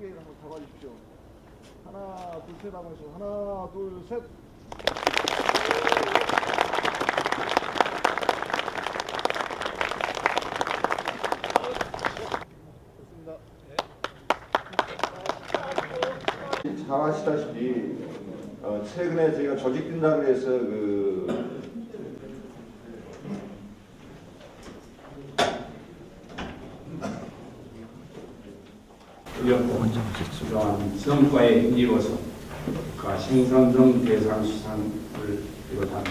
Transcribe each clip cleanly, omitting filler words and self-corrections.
크게 한번 잡아주십시오. 하나, 둘, 셋 하면서 하나, 둘, 셋. 좋습니다. 잘 아시다시피 최근에 저희가 조직된다고 해서 이러한 성과에 힘입어서 생산성 대상 수산을 비롯한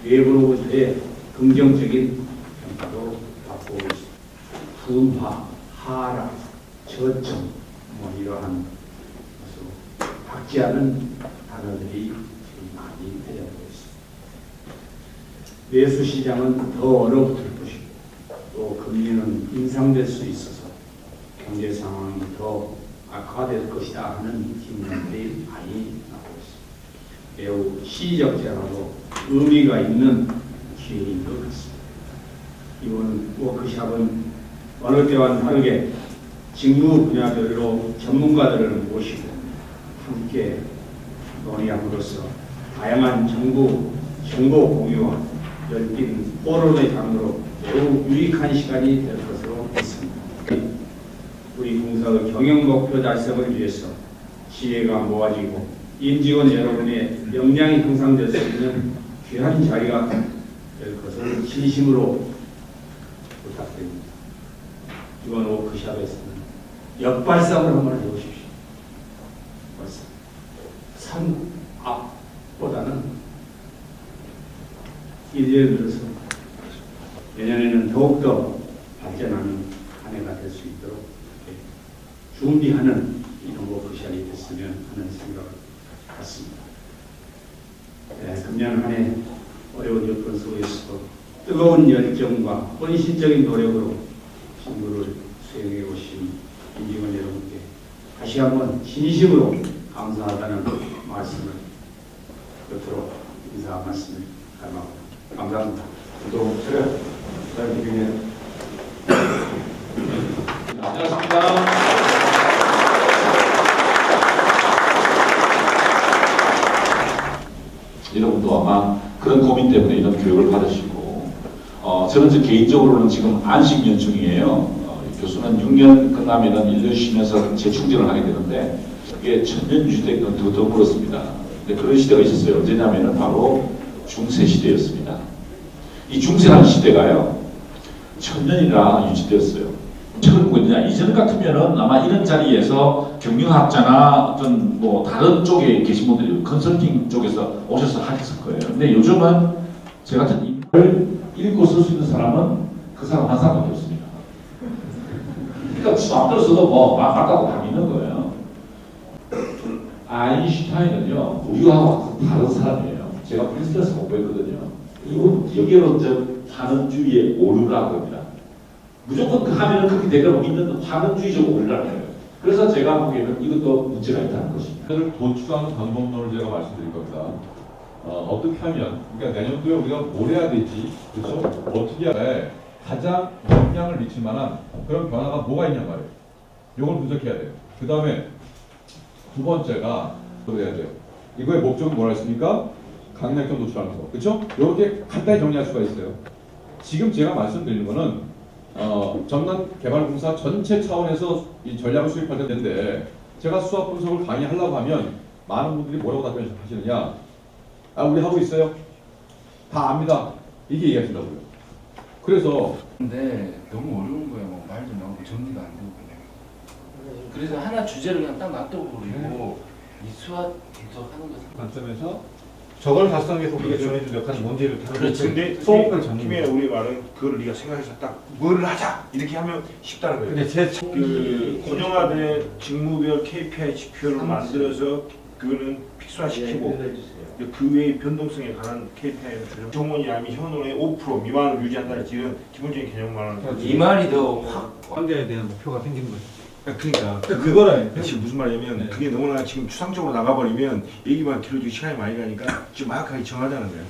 외부로부터의 긍정적인 평가도 받고 있습니다. 분화, 하락, 저점 이러한 박지 않은 단어들이 지금 많이 되어가고 있습니다. 내수 시장은 더 얼어붙을 것이고 또 금리는 인상될 수 있어서 경제 상황이 더 악화될 것이다 하는 진단들이 많이 나오고 있습니다. 매우 시의적절하고 의미가 있는 기회인 것 같습니다. 이번 워크숍은 어느 때와는 다르게 직무 분야별로 전문가들을 모시고 함께 논의함으로써 다양한 정보 공유와 열띤 포럼의 장으로 매우 유익한 시간이 될 것으로 믿습니다. 우리 공사의 경영 목표 달성을 위해서 지혜가 모아지고 임직원 여러분의 역량이 향상될 수 있는 귀한 자리가 될 것을 진심으로 부탁드립니다. 이번 워크숍에서는 역발상을 한번 해보십시오. 산 앞보다는 이제에 들어서 내년에는 더욱더 발전하는 한 해가 될 수 있도록 준비하는 이런 워크숍이 됐으면 하는 생각을 갖습니다. 금년 한 해 어려운 여건 속에서도 뜨거운 열정과 헌신적인 노력으로 직무를 수행해 오신 임직원 여러분께 다시 한번 진심으로 감사하다는 말씀을 끝으로 인사 말씀을 감사합니다. 또 제가 안녕하십니까. 여러분도 아마 그런 고민 때문에 이런 교육을 받으시고 저는 개인적으로는 지금 안식년 중이에요. 교수는 6년 끝나면은 1년 쉬면서 재충전을 하게 되는데 그게 천년 유지되기는 더 그렇습니다. 근데 그런 시대가 있었어요. 언제냐면은 바로 중세 시대였습니다. 이 중세라는 시대가요, 천년이나 유지되었어요. 지금 뭐냐, 이전 같으면은 아마 이런 자리에서 경영학자나 어떤 다른 쪽에 계신 분들이 컨설팅 쪽에서 오셔서 하셨을 거예요. 근데 요즘은 제 같은 인물을 읽고 쓸 수 있는 사람은 그 사람 한 사람밖에 없습니다. 그러니까 지 마음대로 써도 막 맞다고 다 믿는 거예요. 아인슈타인은요, 우리하고 다른 사람이에요. 제가 프린스턴에서 공부했거든요. 이분 여기로 환원주의의 오류라고 합니다. 무조건 그 하면은 그렇게 되려고 믿는 환원주의적 오류라는 거예요. 그래서 제가 보기에는 이것도 문제가 있다는 것입니다. 그를 도출하는 방법론을 제가 말씀드릴 겁니다. 어떻게 하면, 그러니까 내년도에 우리가 뭘 해야 되지, 그렇죠? 어떻게 해야 가장 영향을 미칠 만한 그런 변화가 뭐가 있냐 말이에요. 이걸 분석해야 돼요. 그 다음에 두 번째가 그래야 돼요. 이거의 목적은 뭐라 했습니까? 강력형 노출하는 거, 그렇죠? 이렇게 간단히 정리할 수가 있어요. 지금 제가 말씀드리는 거는 전남개발공사 전체 차원에서 이 전략을 수립할 텐데 제가 수학 분석을 강의하려고 하면 많은 분들이 뭐라고 답변하시느냐? 우리 하고 있어요. 다 압니다. 이게 얘기하신다고요. 그래서 근데 너무 어려운 거예요. 말도 나오고 정리가 안 되고 그냥. 그래서 하나 주제를 그냥 딱 놔두고 버리고 이 수학 계속 하는 것은 관점에서 저걸 달성해서 우리가 정해준 역할은 뭔지를 다루고 그렇지. 근데 소음을 정리해. 우리 말은 그걸 네가 생각해서 딱 뭐를 하자 이렇게 하면 쉽다는 거예요. 근데 제 그 고정화된 직무별 KPI 지표를 만들어서 그거는 픽스화시키고 그 외의 변동성에 관한 KPI는 정원이 아니면 현원의 5% 미만을 유지한다는 지금 기본적인 개념만 미만이 더 확. 관계에 대한 목표가 생기는 거죠. 그러니까 그거라니까. 지금 무슨 말이냐면 네. 그게 너무나 지금 추상적으로 나가버리면 얘기만 길어지고 시간이 많이 가니까 지금 명확하게 정하자는 거야.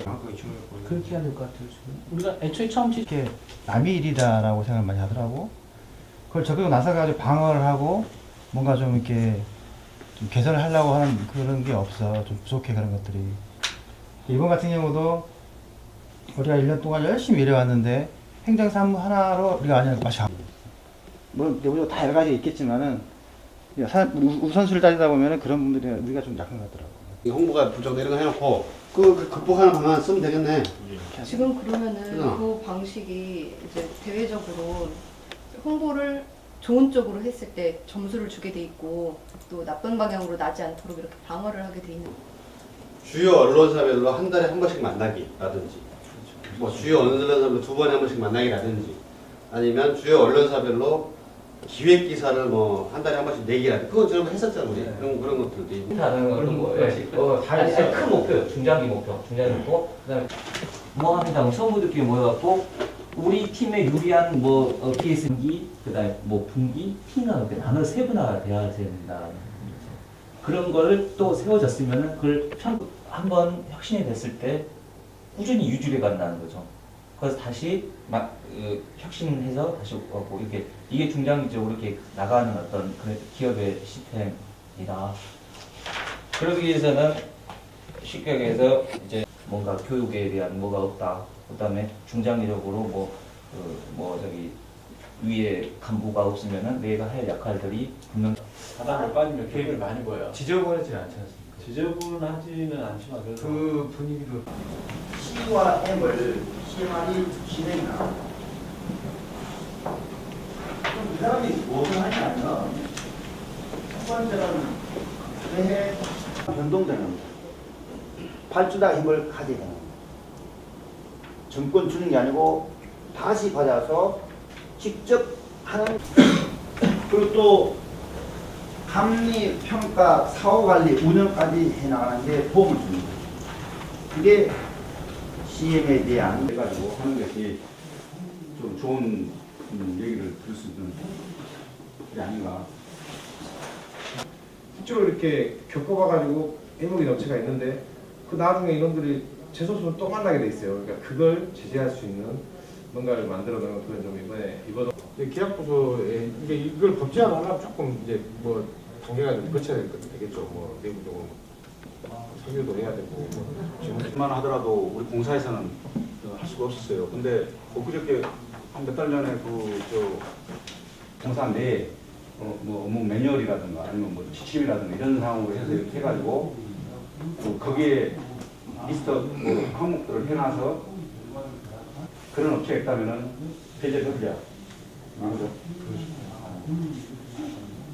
정확하게 정하고. 그렇게 해야 될 것 같아요. 지금. 우리가 애초에 처음 이렇게 남의 일이다라고 생각을 많이 하더라고. 그걸 적용 나서가지고 방어를 하고 뭔가 좀 이렇게 좀 개선을 하려고 하는 그런 게 없어. 좀 부족해, 그런 것들이. 이번 같은 경우도 우리가 1년 동안 열심히 일해왔는데 행정사무 하나로 우리가 아니라 맛이 안. 뭐 내부적으로 다 여러 가지 있겠지만은 우선순위를 따지다 보면은 그런 분들이 우리가 좀 약한 것 같더라고. 홍보가 부족돼 이런 거 해놓고 그 극복하는 방안 쓰면 되겠네. 지금 그러면은 그죠? 그 방식이 이제 대외적으로 홍보를 좋은 쪽으로 했을 때 점수를 주게 돼 있고 또 나쁜 방향으로 나지 않도록 이렇게 방어를 하게 돼 있는. 주요 언론사별로 한 달에 한 번씩 만나기라든지, 뭐 주요 언론사별로 2번에 한 번씩 만나기라든지, 아니면 주요 언론사별로 기획 기사를 뭐 한 달에 한 번씩 내기라든지, 그건 좀 했었잖아 우리. 그런 것들도 있고. 하는 것도 뭐, 다 있어요. 큰 목표요. 중장기 목표. 그다음에 모함이당 성부들끼리 모여갖고 우리 팀에 유리한 뭐 PS기, 그다음에 뭐 분기, P나 이렇게 나눠 세분화가 돼야 된다. 그런 거를 또 세워졌으면은 그걸 한번 혁신이 됐을 때 꾸준히 유지해 간다는 거죠. 그래서 다시 막 혁신해서 다시 오고 이게 중장기적으로 이렇게 나가는 어떤 그 기업의 시스템이다. 그러기 위해서는 쉽게 얘기해서 이제 뭔가 교육에 대한 뭐가 없다. 그다음에 중장기적으로 저기 위에 간부가 없으면은 내가 할 역할들이 분명 바닥을 빠지면 계획을 많이 보여. 지저분하지 않지 않습니까? 지저분하지는 않지만 그래도 그 분위기로 C와 M을 CMR이 진행이나 그럼 이 사람이 무엇을 하냐면 첫 번째는 뇌에 변동되는 발주다 힘을 가지게 되는 정권 주는 게 아니고 다시 받아서 직접 하는. 그리고 또 감리, 평가, 사후관리, 운영까지 해나가는 데 도움을 줍니다. 그게 CM에 대한 해가지고 하는 것이 좀 좋은 얘기를 들을 수 있는 게 아닌가. 실제로 이렇게 겪어봐가지고 애목이 넘치가 있는데 그 나중에 이놈들이 재소수는 또 만나게 돼 있어요. 그러니까 그걸 제재할 수 있는 뭔가를 만들어내는 그런 점 이번에 계약부서에 이걸 법제화하려면 조금 이제 뭐 단계가 좀 거쳐야 되겠죠. 뭐 내부적으로 설계도 해야 되고 뭐 지금만 하더라도 우리 공사에서는 할 수가 없었어요. 근데 엊그저께 한 몇 달 전에 공사 내에 뭐 업무 매뉴얼이라든가 아니면 뭐 지침이라든가 이런 상황으로 해서 이렇게 해가지고 거기에 리스트 뭐 항목들을 해놔서 그런 업체가 있다면은 배제를 해보자. 그죠?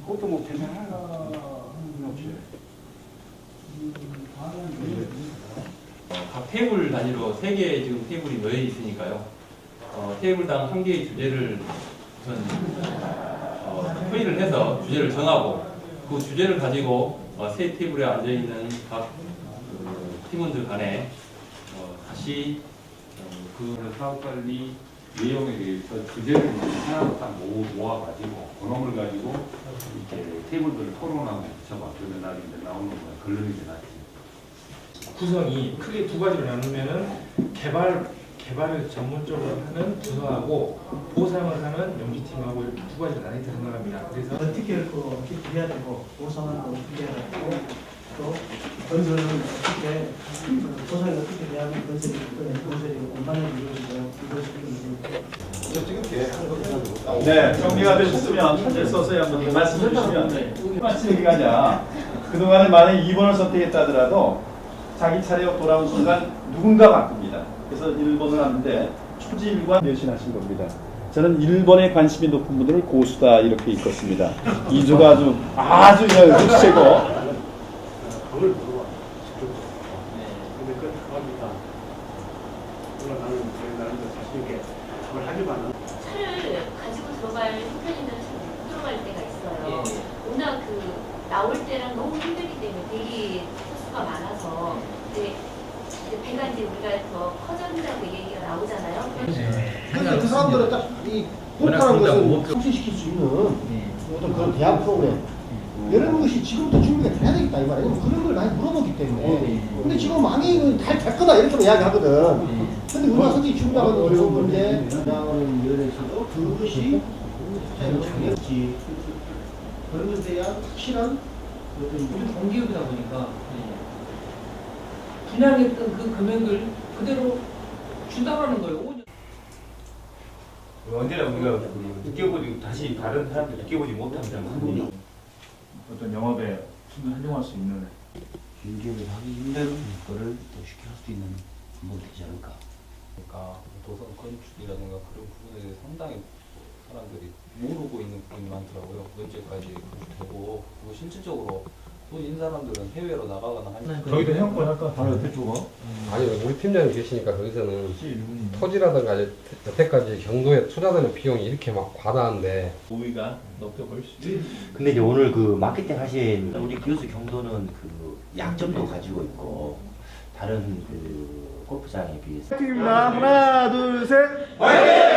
그것도 뭐 괜찮아요. 업체. 각 테이블 단위로 3개의 지금 테이블이 놓여 있으니까요. 테이블당 1개의 주제를 우선 회의를 해서 주제를 정하고 그 주제를 가지고 세 테이블에 앉아 있는 각 팀원들 간에 다시 그 사업관리 내용에 대해서 주제를 하나로 딱 모아가지고 그놈을 가지고 이렇게 테이블들을 토론하고 붙여봐. 그러면 나중에 나오는 거야. 결론이 나지. 구성이 크게 두 가지로 나누면은 개발을 전문적으로 하는 부서하고 보상을 하는 연기팀하고 이렇게 두 가지로 나뉘게 생각합니다. 그래서 어떻게 할 거 어떻게 해야 되고 보상은 어떻게 해야 되고 또 건설은 어떻게 보상이 어떻게 돼야 하면 건설이 공간을 이루어지고 이루어지고 네, 정리가 되셨으면 편지를 써서 한번 말씀해 주시면 말씀이 아니라 그동안에 만약 2번을 선택했다 하더라도 자기 차례가 돌아온 순간 누군가 바꿉니다. 그래서 1번을 하는데 초지일관 멸신하신 겁니다. 저는 1번에 관심이 높은 분들을 고수다 이렇게 읽었습니다. 2주가 아주 흑수고 차를 가지고 들어갈 형편이면 못 들어갈 때가 있어요. 워낙 나올 때랑 너무 힘들기 때문에 대기 수가 많아서 배가 이제 우리가 더 커진다고 얘기가 나오잖아요. 근데 그 사람들은 딱 이 호흡하는 것을 촉진시킬 수 있는 어떤 그런 대학 프로그램 이런 것이 지금부터 준비가 돼야 되겠다 이 말이에요. 그런 걸 많이 물어보기 때문에. 근데 지금 많이 다 될 거다 이렇게 이야기하거든. 근데 우리가 솔직히 준비하는 어려운 건데 그냥은 면에서도 그것이 장애지. 그런 것에 대한 확실한 어떤 우리 공기업이다 보니까 분양했던 그 금액을 그대로 준다라는 거예요. 5년. 언제나 우리가 느껴보지 다시 다른 사람들 느껴보지 못한 점은 어떤 영업에 충분히 활용할 수 있는 중개업을 하기 힘든 거를 또 쉽게 할 수 있는 방법이 되지 않을까. 그러니까 도선 건축이라든가 그런 부분에 대해 상당히 사람들이 모르고 있는 부분이 많더라고요. 언제까지 되고 그리고 실질적으로 돈 있는 사람들은 해외로 나가거나 하니까 저희도 회원권 할까? 바로 옆에 쪽어? 아니 우리 팀장님 계시니까 거기서는 토지라든가 여태까지 경도에 투자되는 비용이 이렇게 막 과다한데 우위가 높여 볼 수 있지. 근데 이제 오늘 그 마케팅 하신 우리 기우스 경도는 그 약점도 가지고 있고 다른 그 골프장에 비해서. 팀입니다. 하나, 둘, 셋. 화이팅!